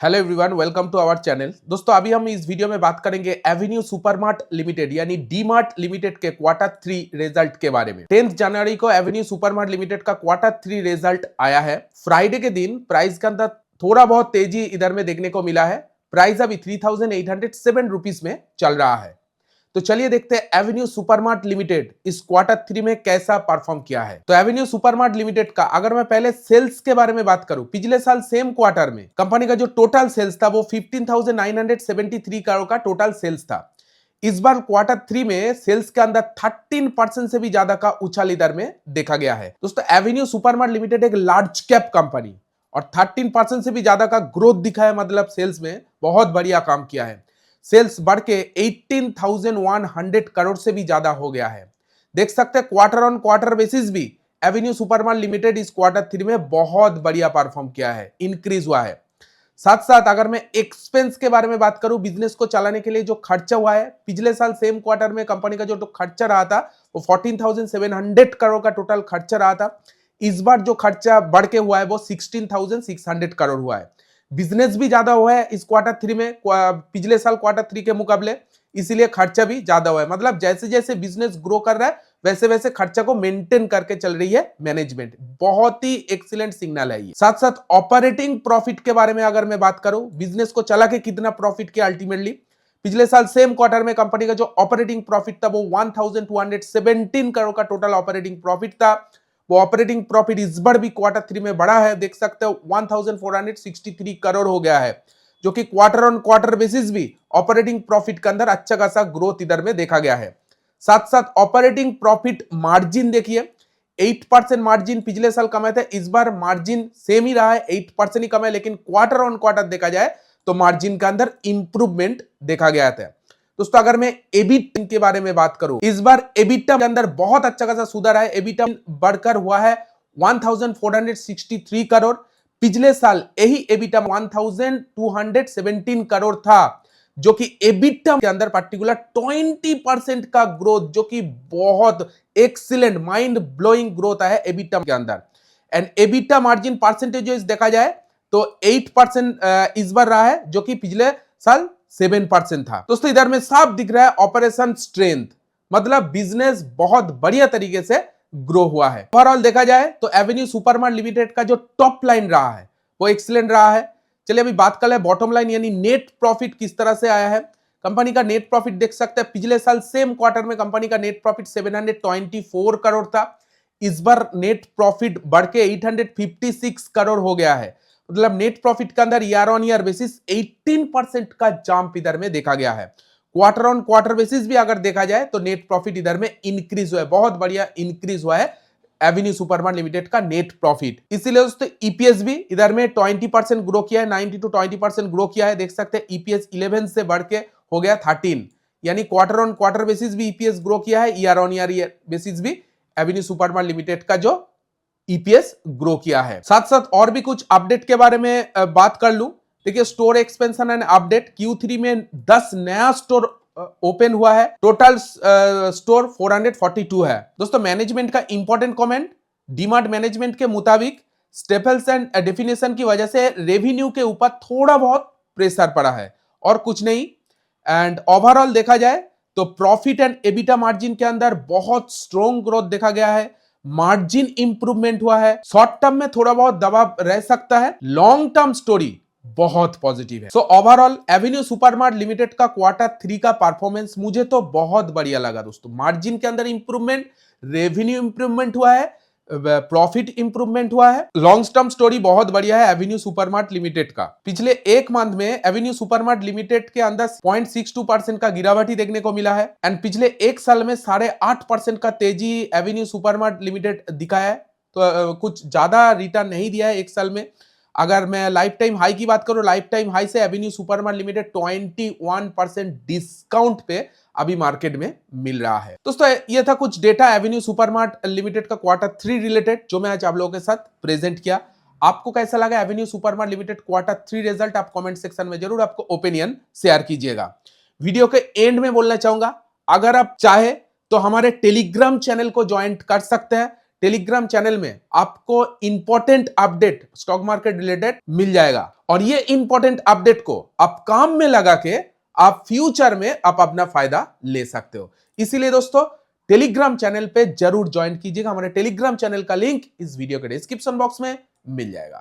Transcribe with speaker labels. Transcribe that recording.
Speaker 1: Hello everyone, welcome to our channel. दोस्तों, अभी हम इस वीडियो में बात करेंगे एवेन्यू सुपरमार्ट लिमिटेड यानी डी मार्ट लिमिटेड के क्वार्टर 3 रिजल्ट के बारे में। 10 जनवरी को एवेन्यू सुपरमार्ट लिमिटेड का क्वार्टर 3 रिजल्ट आया है। फ्राइडे के दिन प्राइस के अंदर थोड़ा बहुत तेजी इधर में देखने को मिला है। प्राइस अभी 3807 रुपीज में चल रहा है। तो चलिए देखते हैं एवेन्यू सुपरमार्ट लिमिटेड इस क्वार्टर 3 में कैसा परफॉर्म किया है। तो एवेन्यू सुपरमार्ट लिमिटेड का अगर मैं पहले सेल्स के बारे में बात करूं, पिछले साल सेम क्वार्टर में कंपनी का जो टोटल सेल्स था वो 15,973 करोड़ का टोटल सेल्स था। इस बार क्वार्टर 3 में सेल्स के अंदर 13% से भी ज्यादा का उछाल इधर में देखा गया है। दोस्तों, एवेन्यू सुपरमार्ट लिमिटेड एक लार्ज कैप कंपनी और 13% से भी ज्यादा का ग्रोथ दिखा है, मतलब सेल्स में बहुत बढ़िया काम किया है। सेल्स बढ़ के 18,100 करोड़ से भी ज्यादा हो गया है। देख सकते हैं क्वार्टर ऑन क्वार्टर बेसिस भी एवेन्यू सुपरमार्ट लिमिटेड इस क्वार्टर 3 में बहुत बढ़िया परफॉर्म किया है, इंक्रीज हुआ है। साथ साथ अगर मैं एक्सपेंस के बारे में बात करूं, बिजनेस को चलाने के लिए जो खर्चा हुआ है, पिछले साल सेम क्वार्टर में कंपनी का जो खर्चा रहा था वो 14,700 करोड़ का टोटल खर्चा रहा था। इस बार जो खर्चा बढ़ के हुआ है वो 16,600 करोड़ हुआ है। बिजनेस भी ज्यादा हुआ है इस क्वार्टर 3 में पिछले साल क्वार्टर 3 के मुकाबले, इसीलिए खर्चा भी ज्यादा हुआ है। मतलब जैसे जैसे बिजनेस ग्रो कर रहा है वैसे वैसे खर्चा को मेंटेन करके चल रही है मैनेजमेंट। बहुत ही एक्सीलेंट सिग्नल है ये। साथ साथ ऑपरेटिंग प्रॉफिट के बारे में अगर मैं बात करूं, बिजनेस को चला के कितना प्रॉफिट किया अल्टीमेटली, पिछले साल सेम क्वार्टर में कंपनी का जो ऑपरेटिंग प्रॉफिट था वो 1217 करोड़ का टोटल ऑपरेटिंग प्रॉफिट था। वो ऑपरेटिंग प्रॉफिट इस बार भी क्वार्टर 3 में बढ़ा है। देख सकते हो 1463 करोड़ हो गया है, जो कि क्वार्टर ऑन क्वार्टर बेसिस भी ऑपरेटिंग प्रॉफिट के अंदर अच्छा खासा ग्रोथ इधर में देखा गया है। साथ साथ ऑपरेटिंग प्रॉफिट मार्जिन देखिए, 8% मार्जिन पिछले साल कमाए थे, इस बार मार्जिन सेम ही रहा है, 8% ही कमाए, लेकिन क्वार्टर ऑन क्वार्टर देखा जाए तो मार्जिन के अंदर इंप्रूवमेंट देखा गया था। दोस्तों, अगर मैं एबिट के बारे में बात करूं, इस बार एबिटा के अंदर बहुत अच्छा खासा सुधार है। एबिटा बढ़कर हुआ है 1463 करोड़। पिछले साल यही एबिटा 1217 करोड़ था, जो कि एबिटा के अंदर पर्टिकुलर 20% का ग्रोथ, जो कि बहुत एक्सीलेंट माइंड ब्लोइंग ग्रोथ है एबिटा के अंदर। एंड एबिटा मार्जिन परसेंटेज देखा जाए तो 8% इस बार रहा है, जो कि पिछले साल 7% था। दोस्तों, इधर में साफ दिख रहा है ऑपरेशन स्ट्रेंथ, मतलब बिजनेस बहुत बढ़िया तरीके से ग्रो हुआ है। ओवरऑल देखा जाए तो एवेन्यू सुपरमार्ट लिमिटेड का जो टॉप लाइन रहा है वो एक्सीलेंट रहा है। चलिए अभी बात कर ले बॉटम लाइन यानी नेट प्रॉफिट किस तरह से आया है। कंपनी का नेट प्रॉफिट देख सकते हैं, पिछले साल सेम क्वार्टर में कंपनी का नेट प्रॉफिट 724 करोड़ था। इस बार नेट प्रॉफिट बढ़ के 856 करोड़ हो गया है। मतलब नेट प्रॉफिट के अंदर ईयर ऑन ईयर बेसिस 18% का जंप इधर में देखा गया है। क्वार्टर ऑन क्वार्टर बेसिस भी अगर देखा जाए तो नेट प्रॉफिट इधर में इंक्रीज हुआ है, बहुत बढ़िया इंक्रीज हुआ है एवेन्यू सुपरमार्ट लिमिटेड का नेट प्रॉफिट। इसीलिए दोस्तों ईपीएस भी इधर में 20% ग्रो किया है, 90 to 20% ग्रो किया है। देख सकते हैं ईपीएस 11 से बढ़ के हो गया 13, यानी क्वार्टर ऑन क्वार्टर बेसिस भी ईपीएस ग्रो किया है, ईयर ऑन ईयर बेसिस भी एवेन्यू सुपरमार्ट लिमिटेड का जो ईपीएस ग्रो किया है। साथ साथ और भी कुछ अपडेट के बारे में बात कर लूं। देखिए, store expansion and update, Q3 में 10 नया स्टोर ओपन हुआ है। टोटल स्टोर 442 है। दोस्तों, मैनेजमेंट का इंपॉर्टेंट कमेंट, डीमार्ट मैनेजमेंट के मुताबिक स्टेपल्स एंड डेफिनेशन की वजह से रेवेन्यू के ऊपर थोड़ा बहुत प्रेशर पड़ा है और कुछ नहीं। एंड ओवरऑल देखा जाए तो प्रॉफिट एंड एबिटा मार्जिन के अंदर बहुत स्ट्रॉन्ग ग्रोथ देखा गया है, मार्जिन इंप्रूवमेंट हुआ है। शॉर्ट टर्म में थोड़ा बहुत दबाव रह सकता है, लॉन्ग टर्म स्टोरी बहुत पॉजिटिव है। So overall Avenue Supermart limited का क्वार्टर 3 का परफॉर्मेंस मुझे तो बहुत बढ़िया लगा। दोस्तों, मार्जिन के अंदर इंप्रूवमेंट, रेवेन्यू इंप्रूवमेंट हुआ है, प्रॉफिट इंप्रूवमेंट हुआ है, लॉन्ग टर्म स्टोरी बहुत बढ़िया है एवेन्यू सुपरमार्ट लिमिटेड का। पिछले एक मंथ में एवेन्यू सुपरमार्ट लिमिटेड के अंदर 0.62% का गिरावट ही देखने को मिला है। एंड पिछले एक साल में 8.5% का तेजी एवेन्यू सुपरमार्ट लिमिटेड दिखाया है। तो कुछ ज्यादा रिटर्न नहीं दिया है एक साल में। अगर मैं लाइफ टाइम हाई की बात करूं, लाइफ टाइम हाई से एवेन्यू सुपरमार्ट लिमिटेड 21% डिस्काउंट पे अभी मार्केट में मिल रहा है। दोस्तों, ये था कुछ डेटा एवेन्यू सुपरमार्ट लिमिटेड का क्वार्टर 3 रिलेटेड, जो मैं आज आप लोगों के साथ प्रेजेंट किया। आपको कैसा लगा Avenue Supermart limited quarter 3 result? आप कमेंट सेक्शन में जरूर आपको ओपिनियन शेयर कीजिएगा। वीडियो के एंड में बोलना चाहूंगा, अगर आप चाहे तो हमारे टेलीग्राम चैनल को ज्वाइन कर सकते हैं। टेलीग्राम चैनल में आपको important update stock market related मिल जाएगा और ये इंपॉर्टेंट अपडेट को आप काम में लगा के आप फ्यूचर में आप अपना फायदा ले सकते हो। इसीलिए दोस्तों टेलीग्राम चैनल पे जरूर ज्वाइन कीजिएगा। हमारे टेलीग्राम चैनल का लिंक इस वीडियो के डिस्क्रिप्शन बॉक्स में मिल जाएगा।